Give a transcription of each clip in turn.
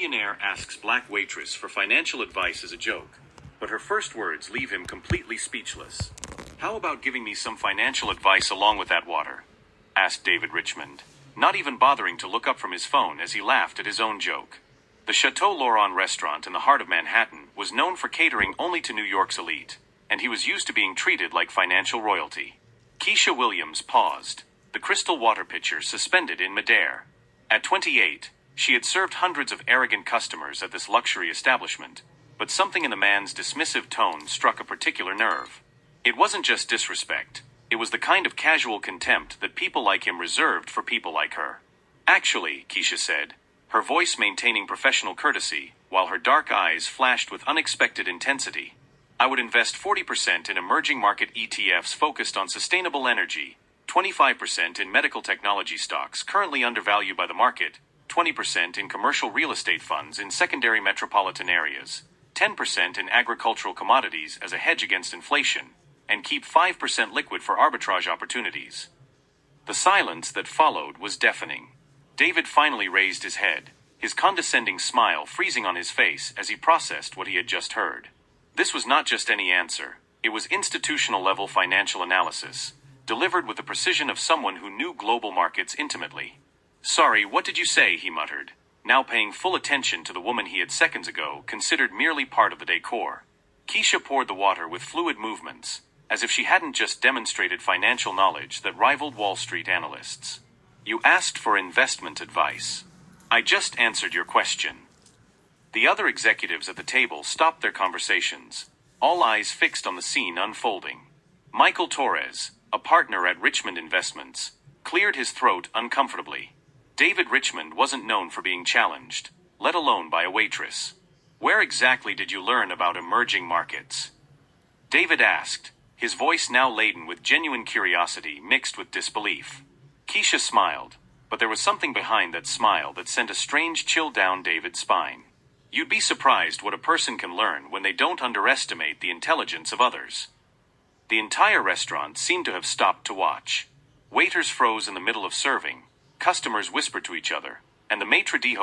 Billionaire asks black waitress for financial advice as a joke, but her first words leave him completely speechless. "How about giving me some financial advice along with that water?" asked David Richmond, not even bothering to look up from his phone as he laughed at his own joke. The Chateau Laurent restaurant in the heart of Manhattan was known for catering only to New York's elite, and he was used to being treated like financial royalty. Keisha Williams paused, the crystal water pitcher suspended in midair. At 28, she had served hundreds of arrogant customers at this luxury establishment, but something in the man's dismissive tone struck a particular nerve. It wasn't just disrespect. It was the kind of casual contempt that people like him reserved for people like her. "Actually," Keisha said, her voice maintaining professional courtesy, while her dark eyes flashed with unexpected intensity, "I would invest 40% in emerging market ETFs focused on sustainable energy, 25% in medical technology stocks currently undervalued by the market, 20% in commercial real estate funds in secondary metropolitan areas, 10% in agricultural commodities as a hedge against inflation, and keep 5% liquid for arbitrage opportunities." The silence that followed was deafening. David finally raised his head, his condescending smile freezing on his face as he processed what he had just heard. This was not just any answer. It was institutional-level financial analysis, delivered with the precision of someone who knew global markets intimately. "Sorry, what did you say?" he muttered, now paying full attention to the woman he had seconds ago considered merely part of the decor. Keisha poured the water with fluid movements, as if she hadn't just demonstrated financial knowledge that rivaled Wall Street analysts. "You asked for investment advice. I just answered your question." The other executives at the table stopped their conversations, all eyes fixed on the scene unfolding. Michael Torres, a partner at Richmond Investments, cleared his throat uncomfortably. David Richmond wasn't known for being challenged, let alone by a waitress. "Where exactly did you learn about emerging markets?" David asked, his voice now laden with genuine curiosity mixed with disbelief. Keisha smiled, but there was something behind that smile that sent a strange chill down David's spine. "You'd be surprised what a person can learn when they don't underestimate the intelligence of others." The entire restaurant seemed to have stopped to watch. Waiters froze in the middle of serving, customers whispered to each other, and the maitre d'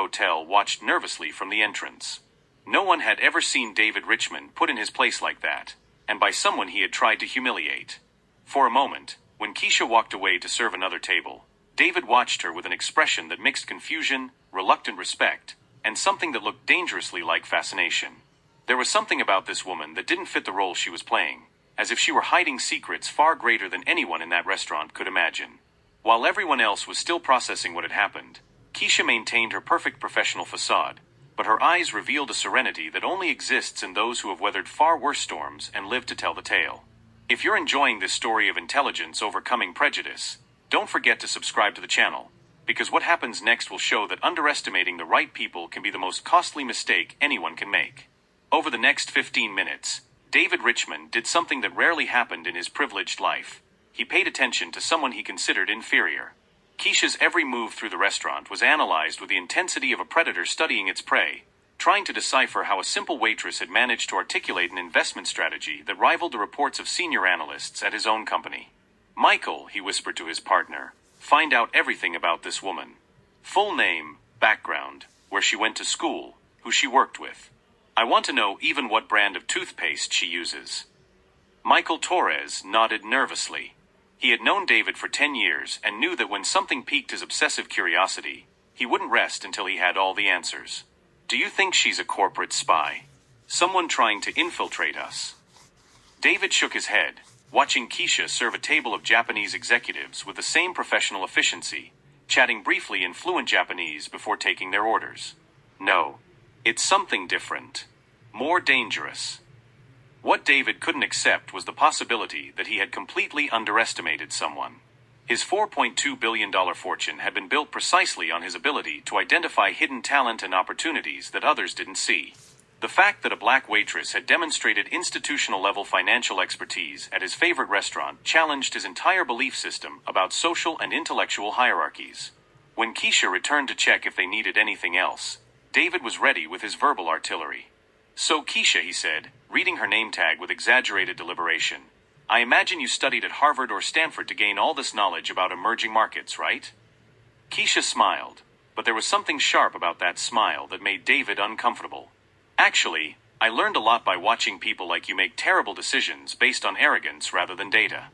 watched nervously from the entrance. No one had ever seen David Richmond put in his place like that, and by someone he had tried to humiliate. For a moment, when Keisha walked away to serve another table, David watched her with an expression that mixed confusion, reluctant respect, and something that looked dangerously like fascination. There was something about this woman that didn't fit the role she was playing, as if she were hiding secrets far greater than anyone in that restaurant could imagine. While everyone else was still processing what had happened, Keisha maintained her perfect professional facade, but her eyes revealed a serenity that only exists in those who have weathered far worse storms and lived to tell the tale. If you're enjoying this story of intelligence overcoming prejudice, don't forget to subscribe to the channel, because what happens next will show that underestimating the right people can be the most costly mistake anyone can make. Over the next 15 minutes, David Richmond did something that rarely happened in his privileged life. He paid attention to someone he considered inferior. Keisha's every move through the restaurant was analyzed with the intensity of a predator studying its prey, trying to decipher how a simple waitress had managed to articulate an investment strategy that rivaled the reports of senior analysts at his own company. "Michael," he whispered to his partner, "find out everything about this woman. Full name, background, where she went to school, who she worked with. I want to know even what brand of toothpaste she uses." Michael Torres nodded nervously. He had known David for 10 years and knew that when something piqued his obsessive curiosity, he wouldn't rest until he had all the answers. "Do you think she's a corporate spy? Someone trying to infiltrate us?" David shook his head, watching Keisha serve a table of Japanese executives with the same professional efficiency, chatting briefly in fluent Japanese before taking their orders. "No. It's something different. More dangerous." What David couldn't accept was the possibility that he had completely underestimated someone. His $4.2 billion fortune had been built precisely on his ability to identify hidden talent and opportunities that others didn't see. The fact that a black waitress had demonstrated institutional-level financial expertise at his favorite restaurant challenged his entire belief system about social and intellectual hierarchies. When Keisha returned to check if they needed anything else, David was ready with his verbal artillery. "So Keisha," he said, reading her name tag with exaggerated deliberation, "I imagine you studied at Harvard or Stanford to gain all this knowledge about emerging markets, right?" Keisha smiled, but there was something sharp about that smile that made David uncomfortable. Actually, I learned a lot by watching people like you make terrible decisions based on arrogance rather than data.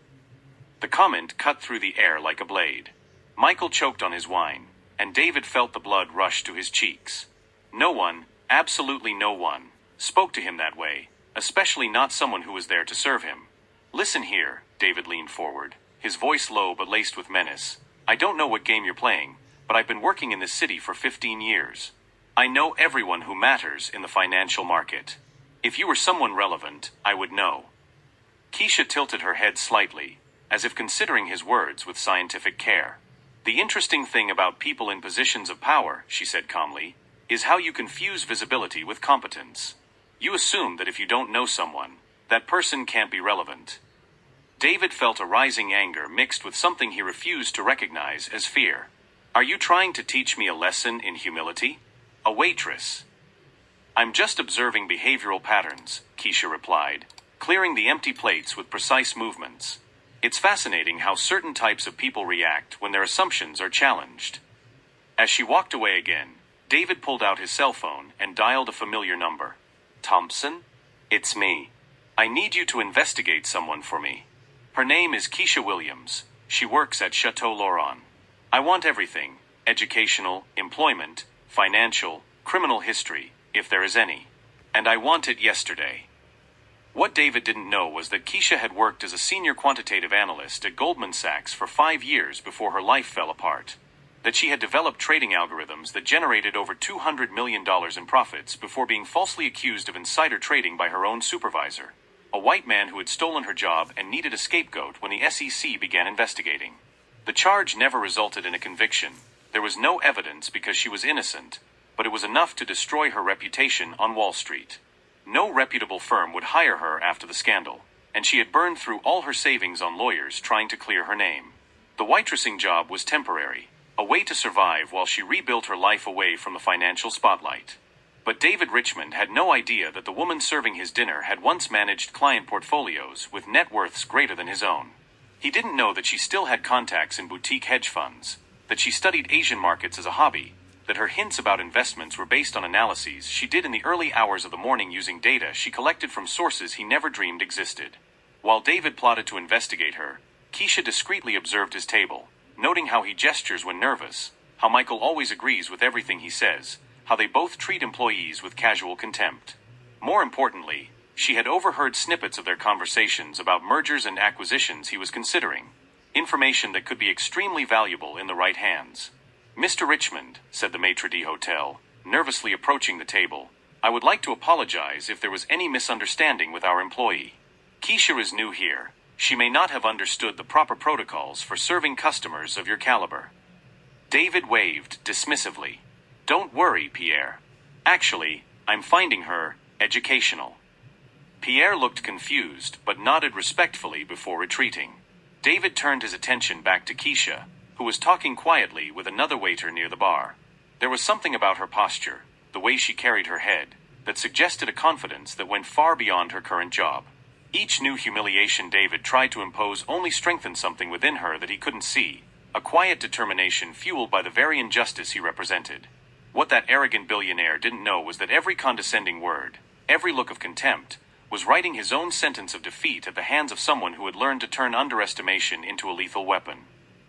The comment cut through the air like a blade. Michael choked on his wine, and David felt the blood rush to his cheeks. No one, absolutely no one, spoke to him that way, especially not someone who was there to serve him. Listen here, David leaned forward, his voice low but laced with menace. I don't know what game you're playing, but I've been working in this city for 15 years. I know everyone who matters in the financial market. If you were someone relevant, I would know. Keisha tilted her head slightly, as if considering his words with scientific care. The interesting thing about people in positions of power, she said calmly, is how you confuse visibility with competence. You assume that if you don't know someone, that person can't be relevant. David felt a rising anger mixed with something he refused to recognize as fear. Are you trying to teach me a lesson in humility? A waitress. I'm just observing behavioral patterns, Keisha replied, clearing the empty plates with precise movements. It's fascinating how certain types of people react when their assumptions are challenged. As she walked away again, David pulled out his cell phone and dialed a familiar number. Thompson? It's me. I need you to investigate someone for me. Her name is Keisha Williams. She works at Chateau Laurent. I want everything: educational, employment, financial, criminal history, if there is any. And I want it yesterday. What David didn't know was that Keisha had worked as a senior quantitative analyst at Goldman Sachs for 5 years before her life fell apart. That she had developed trading algorithms that generated over $200 million in profits before being falsely accused of insider trading by her own supervisor, a white man who had stolen her job and needed a scapegoat when the SEC began investigating. The charge never resulted in a conviction. There was no evidence because she was innocent, but it was enough to destroy her reputation on Wall Street. No reputable firm would hire her after the scandal, and she had burned through all her savings on lawyers trying to clear her name. The waitressing job was temporary, a way to survive while she rebuilt her life away from the financial spotlight. But David Richmond had no idea that the woman serving his dinner had once managed client portfolios with net worths greater than his own. He didn't know that she still had contacts in boutique hedge funds, that she studied Asian markets as a hobby, that her hints about investments were based on analyses she did in the early hours of the morning using data she collected from sources he never dreamed existed. While David plotted to investigate her, Keisha discreetly observed his table, noting how he gestures when nervous, how Michael always agrees with everything he says, how they both treat employees with casual contempt. More importantly, she had overheard snippets of their conversations about mergers and acquisitions he was considering, information that could be extremely valuable in the right hands. Mr. Richmond, said the maitre d' nervously approaching the table, I would like to apologize if there was any misunderstanding with our employee. Keisha is new here. She may not have understood the proper protocols for serving customers of your caliber. David waved dismissively. Don't worry, Pierre. Actually, I'm finding her educational. Pierre looked confused, but nodded respectfully before retreating. David turned his attention back to Keisha, who was talking quietly with another waiter near the bar. There was something about her posture, the way she carried her head, that suggested a confidence that went far beyond her current job. Each new humiliation David tried to impose only strengthened something within her that he couldn't see, a quiet determination fueled by the very injustice he represented. What that arrogant billionaire didn't know was that every condescending word, every look of contempt, was writing his own sentence of defeat at the hands of someone who had learned to turn underestimation into a lethal weapon.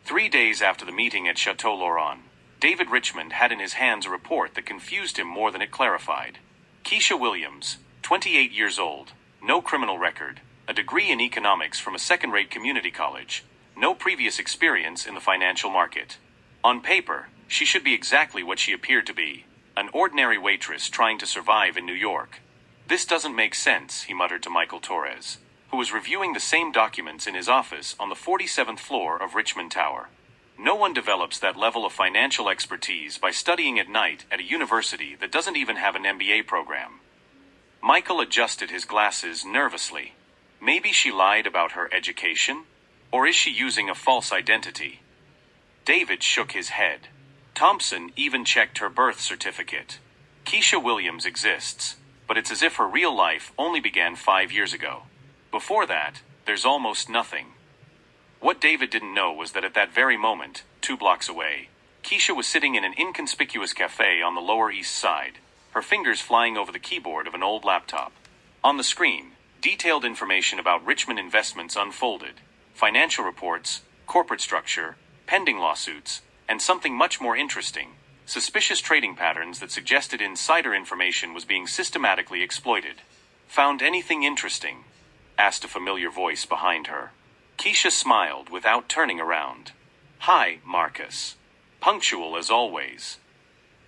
3 days after the meeting at Chateau Laurent, David Richmond had in his hands a report that confused him more than it clarified. Keisha Williams, 28 years old, no criminal record, a degree in economics from a second-rate community college, no previous experience in the financial market. On paper, she should be exactly what she appeared to be, an ordinary waitress trying to survive in New York. This doesn't make sense, he muttered to Michael Torres, who was reviewing the same documents in his office on the 47th floor of Richmond Tower. No one develops that level of financial expertise by studying at night at a university that doesn't even have an MBA program. Michael adjusted his glasses nervously. Maybe she lied about her education? Or is she using a false identity? David shook his head. Thompson even checked her birth certificate. Keisha Williams exists, but it's as if her real life only began 5 years ago. Before that, there's almost nothing. What David didn't know was that at that very moment, 2 blocks away, Keisha was sitting in an inconspicuous cafe on the Lower East Side, her fingers flying over the keyboard of an old laptop. On the screen, detailed information about Richmond Investments unfolded: financial reports, corporate structure, pending lawsuits, and something much more interesting: suspicious trading patterns that suggested insider information was being systematically exploited. "Found anything interesting?" asked a familiar voice behind her. Keisha smiled without turning around. "Hi, Marcus." Punctual as always.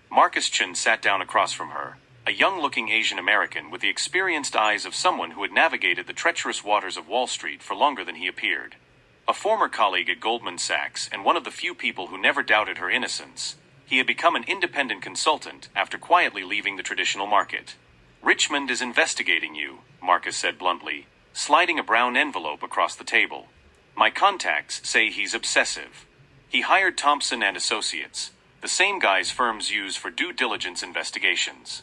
Marcus Chen sat down across from her, a young-looking Asian American with the experienced eyes of someone who had navigated the treacherous waters of Wall Street for longer than he appeared. A former colleague at Goldman Sachs and one of the few people who never doubted her innocence, he had become an independent consultant after quietly leaving the traditional market. "Richmond is investigating you," Marcus said bluntly, sliding a brown envelope across the table. "My contacts say he's obsessive. He hired Thompson and Associates, the same guys firms use for due diligence investigations."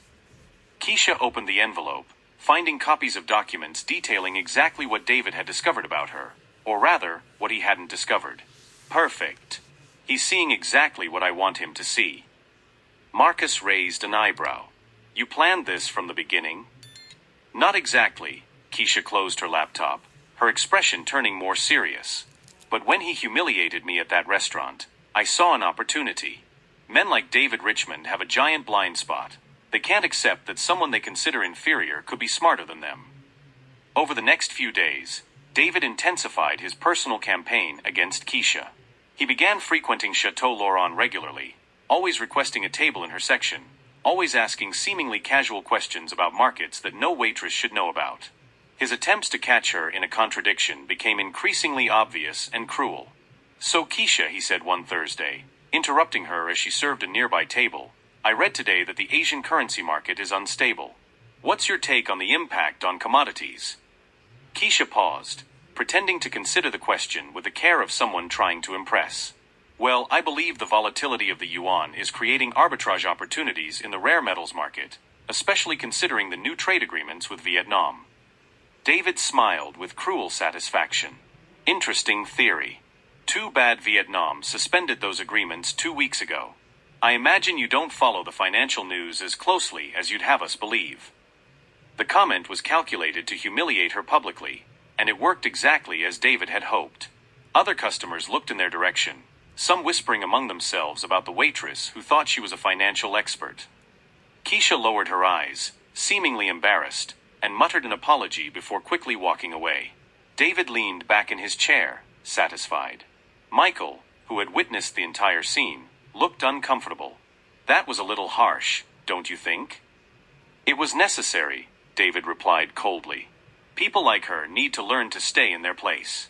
Keisha opened the envelope, finding copies of documents detailing exactly what David had discovered about her, or rather, what he hadn't discovered. "Perfect. He's seeing exactly what I want him to see." Marcus raised an eyebrow. "You planned this from the beginning?" "Not exactly." Keisha closed her laptop, her expression turning more serious. "But when he humiliated me at that restaurant, I saw an opportunity. Men like David Richmond have a giant blind spot. They can't accept that someone they consider inferior could be smarter than them." Over the next few days, David intensified his personal campaign against Keisha. He began frequenting Chateau Laurent regularly, always requesting a table in her section, always asking seemingly casual questions about markets that no waitress should know about. His attempts to catch her in a contradiction became increasingly obvious and cruel. "So Keisha," he said one Thursday, interrupting her as she served a nearby table, "I read today that the Asian currency market is unstable. What's your take on the impact on commodities?" Keisha paused, pretending to consider the question with the care of someone trying to impress. "Well, I believe the volatility of the yuan is creating arbitrage opportunities in the rare metals market, especially considering the new trade agreements with Vietnam." David smiled with cruel satisfaction. "Interesting theory. Too bad Vietnam suspended those agreements 2 weeks ago. I imagine you don't follow the financial news as closely as you'd have us believe." The comment was calculated to humiliate her publicly, and it worked exactly as David had hoped. Other customers looked in their direction, some whispering among themselves about the waitress who thought she was a financial expert. Keisha lowered her eyes, seemingly embarrassed, and muttered an apology before quickly walking away. David leaned back in his chair, satisfied. Michael, who had witnessed the entire scene, looked uncomfortable. "That was a little harsh, don't you think?" "It was necessary," David replied coldly. "People like her need to learn to stay in their place."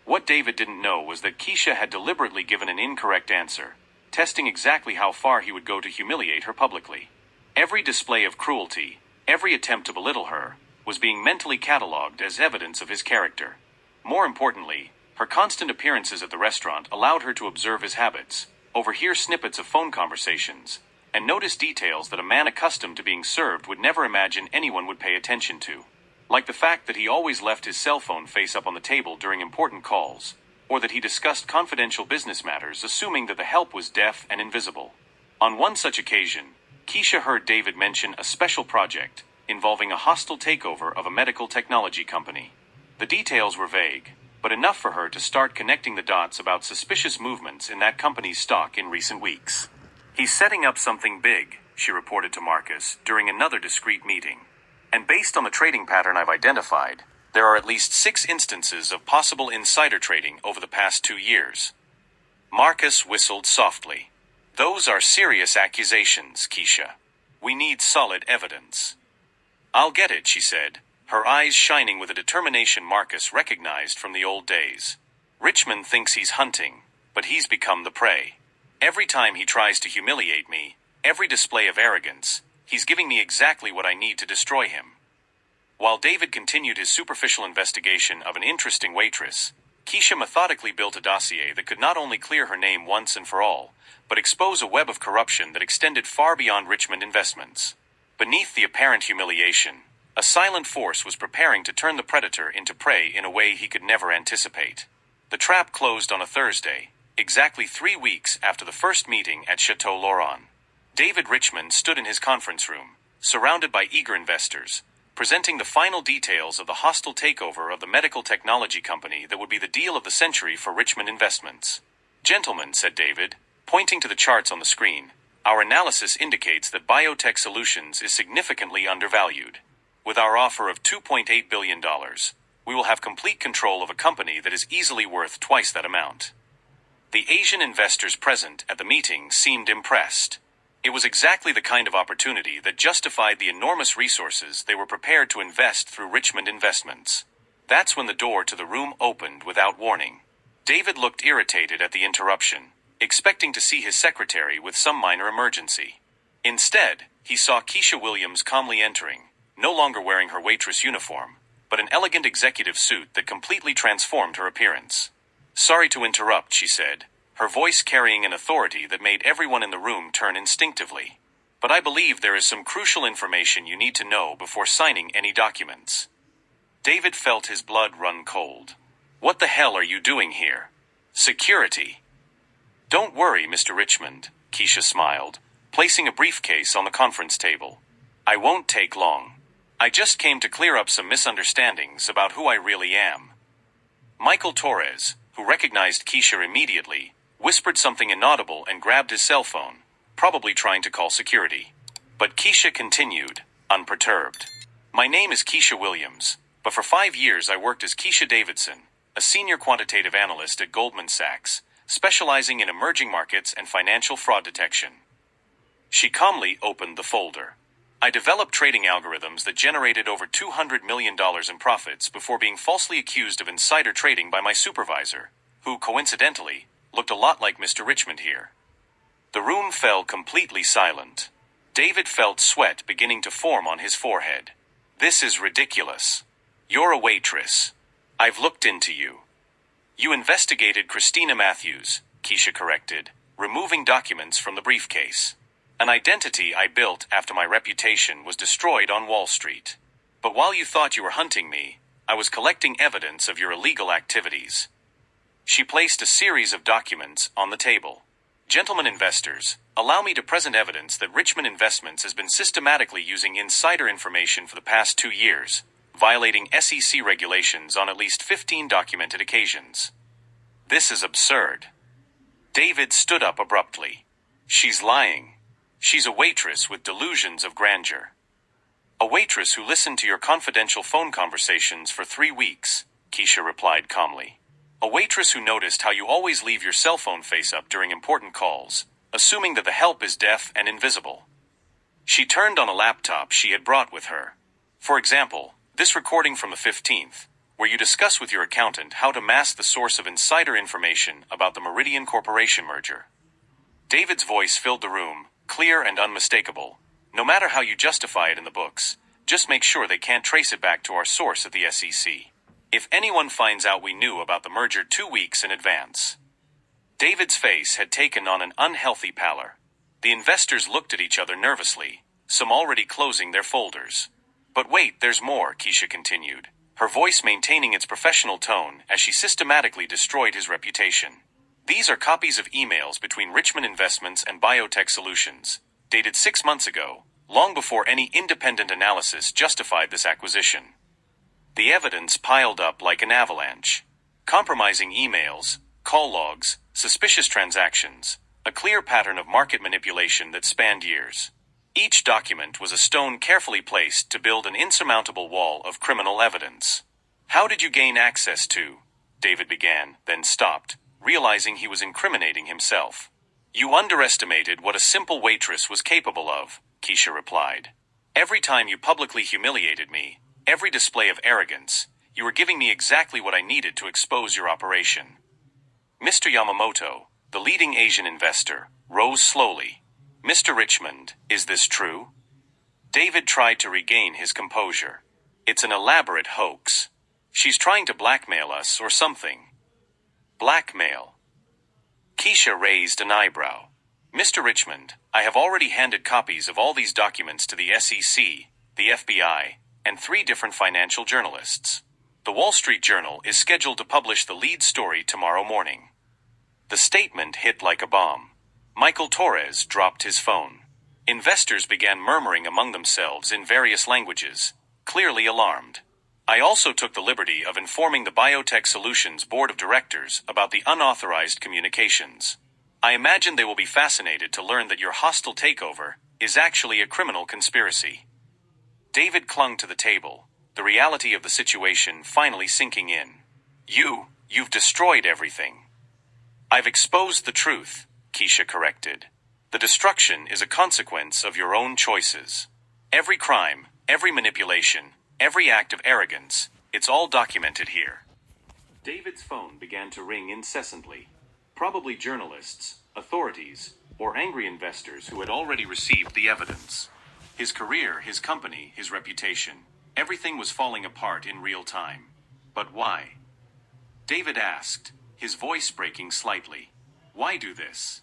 What David didn't know was that Keisha had deliberately given an incorrect answer, testing exactly how far he would go to humiliate her publicly. Every display of cruelty, every attempt to belittle her, was being mentally catalogued as evidence of his character. More importantly, her constant appearances at the restaurant allowed her to observe his habits, overhear snippets of phone conversations, and notice details that a man accustomed to being served would never imagine anyone would pay attention to. Like the fact that he always left his cell phone face up on the table during important calls, or that he discussed confidential business matters assuming that the help was deaf and invisible. On one such occasion, Keisha heard David mention a special project involving a hostile takeover of a medical technology company. The details were vague, but enough for her to start connecting the dots about suspicious movements in that company's stock in recent weeks. "He's setting up something big," she reported to Marcus during another discreet meeting. "And based on the trading pattern I've identified, there are at least 6 instances of possible insider trading over the past 2 years. Marcus whistled softly. "Those are serious accusations, Keisha. We need solid evidence." "I'll get it," she said, her eyes shining with a determination Marcus recognized from the old days. "Richmond thinks he's hunting, but he's become the prey. Every time he tries to humiliate me, every display of arrogance, he's giving me exactly what I need to destroy him." While David continued his superficial investigation of an interesting waitress, Keisha methodically built a dossier that could not only clear her name once and for all, but expose a web of corruption that extended far beyond Richmond Investments. Beneath the apparent humiliation, a silent force was preparing to turn the predator into prey in a way he could never anticipate. The trap closed on a Thursday, exactly 3 weeks after the first meeting at Chateau Laurent. David Richmond stood in his conference room, surrounded by eager investors, presenting the final details of the hostile takeover of the medical technology company that would be the deal of the century for Richmond Investments. "Gentlemen," said David, pointing to the charts on the screen, "our analysis indicates that Biotech Solutions is significantly undervalued. With our offer of $2.8 billion, we will have complete control of a company that is easily worth twice that amount." The Asian investors present at the meeting seemed impressed. It was exactly the kind of opportunity that justified the enormous resources they were prepared to invest through Richmond Investments. That's when the door to the room opened without warning. David looked irritated at the interruption, expecting to see his secretary with some minor emergency. Instead, he saw Keisha Williams calmly entering, no longer wearing her waitress uniform, but an elegant executive suit that completely transformed her appearance. "Sorry to interrupt," she said, her voice carrying an authority that made everyone in the room turn instinctively. "But I believe there is some crucial information you need to know before signing any documents." David felt his blood run cold. "What the hell are you doing here? Security." "Don't worry, Mr. Richmond," Keisha smiled, placing a briefcase on the conference table. "I won't take long. I just came to clear up some misunderstandings about who I really am." Michael Torres, who recognized Keisha immediately, whispered something inaudible and grabbed his cell phone, probably trying to call security. But Keisha continued, unperturbed. "My name is Keisha Williams, but for 5 years I worked as Keisha Davidson, a senior quantitative analyst at Goldman Sachs, specializing in emerging markets and financial fraud detection." She calmly opened the folder. "I developed trading algorithms that generated over $200 million in profits before being falsely accused of insider trading by my supervisor, who, coincidentally, looked a lot like Mr. Richmond here." The room fell completely silent. David felt sweat beginning to form on his forehead. "This is ridiculous. You're a waitress. I've looked into you." "You investigated Christina Matthews," Keisha corrected, removing documents from the briefcase. "An identity I built after my reputation was destroyed on Wall Street. But while you thought you were hunting me, I was collecting evidence of your illegal activities." She placed a series of documents on the table. "Gentlemen investors, allow me to present evidence that Richmond Investments has been systematically using insider information for the past 2 years, violating SEC regulations on at least 15 documented occasions." "This is absurd." David stood up abruptly. "She's lying. She's a waitress with delusions of grandeur." "A waitress who listened to your confidential phone conversations for 3 weeks," Keisha replied calmly. "A waitress who noticed how you always leave your cell phone face up during important calls, assuming that the help is deaf and invisible." She turned on a laptop she had brought with her. "For example, this recording from the 15th, where you discuss with your accountant how to mask the source of insider information about the Meridian Corporation merger." David's voice filled the room, clear and unmistakable. "No matter how you justify it in the books, just make sure they can't trace it back to our source at the SEC. If anyone finds out we knew about the merger 2 weeks in advance." David's face had taken on an unhealthy pallor. The investors looked at each other nervously, some already closing their folders. "But wait, there's more," Keisha continued, her voice maintaining its professional tone as she systematically destroyed his reputation. "These are copies of emails between Richmond Investments and Biotech Solutions, dated 6 months ago, long before any independent analysis justified this acquisition." The evidence piled up like an avalanche. Compromising emails, call logs, suspicious transactions, a clear pattern of market manipulation that spanned years. Each document was a stone carefully placed to build an insurmountable wall of criminal evidence. "How did you gain access to?" David began, then stopped, realizing he was incriminating himself. "You underestimated what a simple waitress was capable of," Keisha replied. "Every time you publicly humiliated me, every display of arrogance, you were giving me exactly what I needed to expose your operation." Mr. Yamamoto, the leading Asian investor, rose slowly. "Mr. Richmond, is this true?" David tried to regain his composure. "It's an elaborate hoax. She's trying to blackmail us or something." "Blackmail?" Keisha raised an eyebrow. "Mr. Richmond, I have already handed copies of all these documents to the SEC, the FBI, and 3 different financial journalists. The Wall Street Journal is scheduled to publish the lead story tomorrow morning." The statement hit like a bomb. Michael Torres dropped his phone. Investors began murmuring among themselves in various languages, clearly alarmed. I also took the liberty of informing the Biotech Solutions Board of Directors about the unauthorized communications. I imagine they will be fascinated to learn that your hostile takeover is actually a criminal conspiracy. David clung to the table, the reality of the situation finally sinking in. You've destroyed everything. I've exposed the truth, Keisha corrected. The destruction is a consequence of your own choices. Every crime, every manipulation, every act of arrogance, it's all documented here. David's phone began to ring incessantly. Probably journalists, authorities, or angry investors who had already received the evidence. His career, his company, his reputation, everything was falling apart in real time. But why? David asked, his voice breaking slightly. Why do this?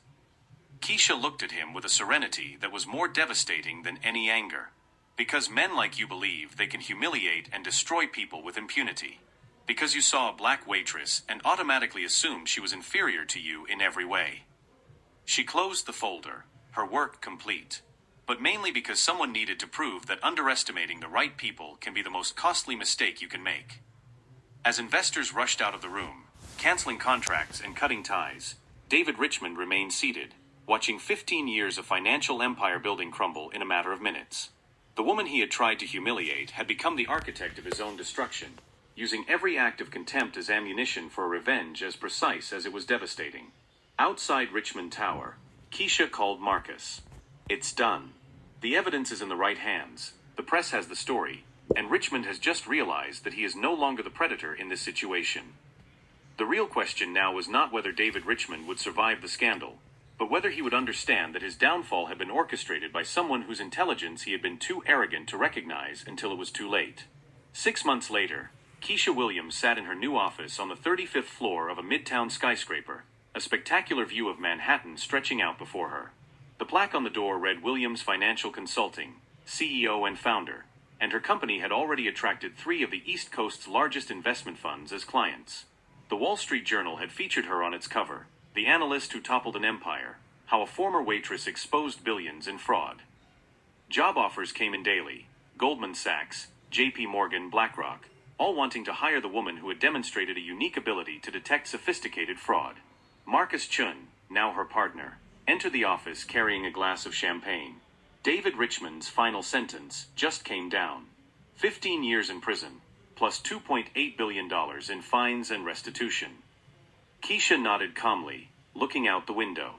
Keisha looked at him with a serenity that was more devastating than any anger. Because men like you believe they can humiliate and destroy people with impunity. Because you saw a black waitress and automatically assumed she was inferior to you in every way. She closed the folder, her work complete. But mainly because someone needed to prove that underestimating the right people can be the most costly mistake you can make. As investors rushed out of the room, canceling contracts and cutting ties, David Richmond remained seated, watching 15 years of financial empire building crumble in a matter of minutes. The woman he had tried to humiliate had become the architect of his own destruction, using every act of contempt as ammunition for a revenge as precise as it was devastating. Outside Richmond Tower, Keisha called Marcus. It's done. The evidence is in the right hands, the press has the story, and Richmond has just realized that he is no longer the predator in this situation. The real question now was not whether David Richmond would survive the scandal, but whether he would understand that his downfall had been orchestrated by someone whose intelligence he had been too arrogant to recognize until it was too late. 6 months later, Keisha Williams sat in her new office on the 35th floor of a midtown skyscraper, a spectacular view of Manhattan stretching out before her. The plaque on the door read Williams Financial Consulting, CEO and founder, and her company had already attracted 3 of the East Coast's largest investment funds as clients. The Wall Street Journal had featured her on its cover, the analyst who toppled an empire, how a former waitress exposed billions in fraud. Job offers came in daily, Goldman Sachs, JP Morgan, BlackRock, all wanting to hire the woman who had demonstrated a unique ability to detect sophisticated fraud. Marcus Chun, now her partner, entered the office carrying a glass of champagne. David Richmond's final sentence just came down. 15 years in prison, plus $2.8 billion in fines and restitution. Keisha nodded calmly, looking out the window.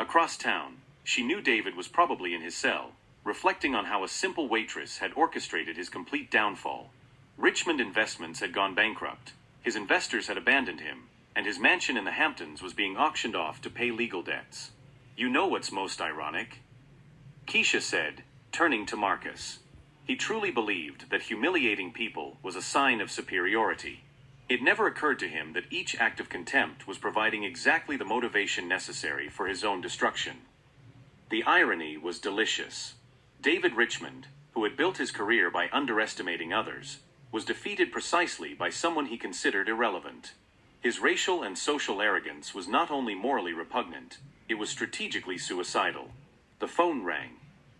Across town, she knew David was probably in his cell, reflecting on how a simple waitress had orchestrated his complete downfall. Richmond Investments had gone bankrupt, his investors had abandoned him, and his mansion in the Hamptons was being auctioned off to pay legal debts. You know what's most ironic? Keisha said, turning to Marcus. He truly believed that humiliating people was a sign of superiority. It never occurred to him that each act of contempt was providing exactly the motivation necessary for his own destruction. The irony was delicious. David Richmond, who had built his career by underestimating others, was defeated precisely by someone he considered irrelevant. His racial and social arrogance was not only morally repugnant, it was strategically suicidal. The phone rang.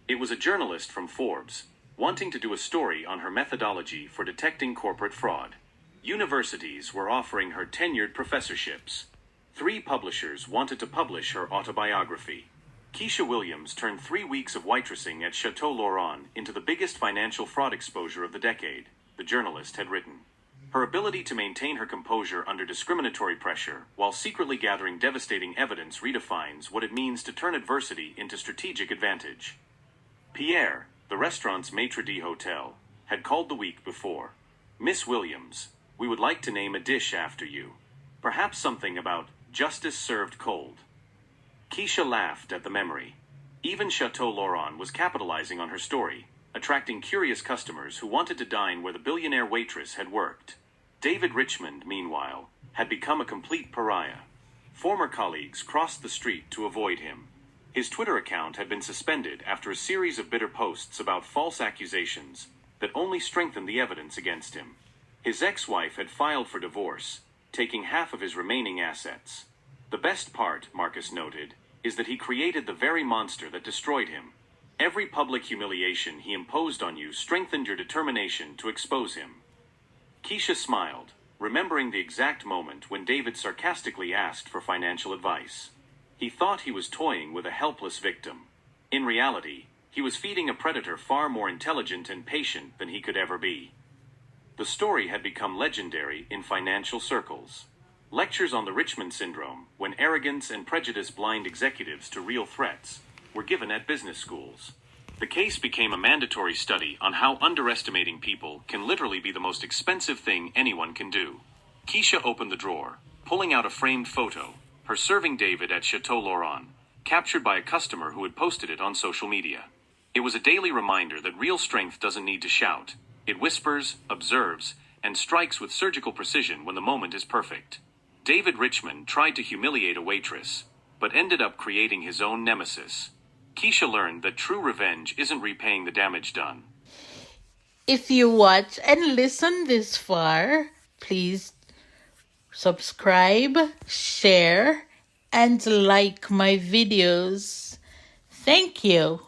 It was a journalist from Forbes, wanting to do a story on her methodology for detecting corporate fraud. Universities were offering her tenured professorships. 3 publishers wanted to publish her autobiography. Keisha Williams turned 3 weeks of waitressing at Chateau Laurent into the biggest financial fraud exposure of the decade, the journalist had written. Her ability to maintain her composure under discriminatory pressure while secretly gathering devastating evidence redefines what it means to turn adversity into strategic advantage. Pierre, the restaurant's maitre d' had called the week before. Miss Williams, we would like to name a dish after you. Perhaps something about justice served cold. Keisha laughed at the memory. Even Chateau Laurent was capitalizing on her story, attracting curious customers who wanted to dine where the billionaire waitress had worked. David Richmond, meanwhile, had become a complete pariah. Former colleagues crossed the street to avoid him. His Twitter account had been suspended after a series of bitter posts about false accusations that only strengthened the evidence against him. His ex-wife had filed for divorce, taking half of his remaining assets. The best part, Marcus noted, is that he created the very monster that destroyed him. Every public humiliation he imposed on you strengthened your determination to expose him. Keisha smiled, remembering the exact moment when David sarcastically asked for financial advice. He thought he was toying with a helpless victim. In reality, he was feeding a predator far more intelligent and patient than he could ever be. The story had become legendary in financial circles. Lectures on the Richmond Syndrome, when arrogance and prejudice blind executives to real threats, were given at business schools. The case became a mandatory study on how underestimating people can literally be the most expensive thing anyone can do. Keisha opened the drawer, pulling out a framed photo, her serving David at Chateau Laurent, captured by a customer who had posted it on social media. It was a daily reminder that real strength doesn't need to shout. It whispers, observes, and strikes with surgical precision when the moment is perfect. David Richmond tried to humiliate a waitress, but ended up creating his own nemesis. Keisha learned that true revenge isn't repaying the damage done. If you watch and listen this far, please subscribe, share, and like my videos. Thank you.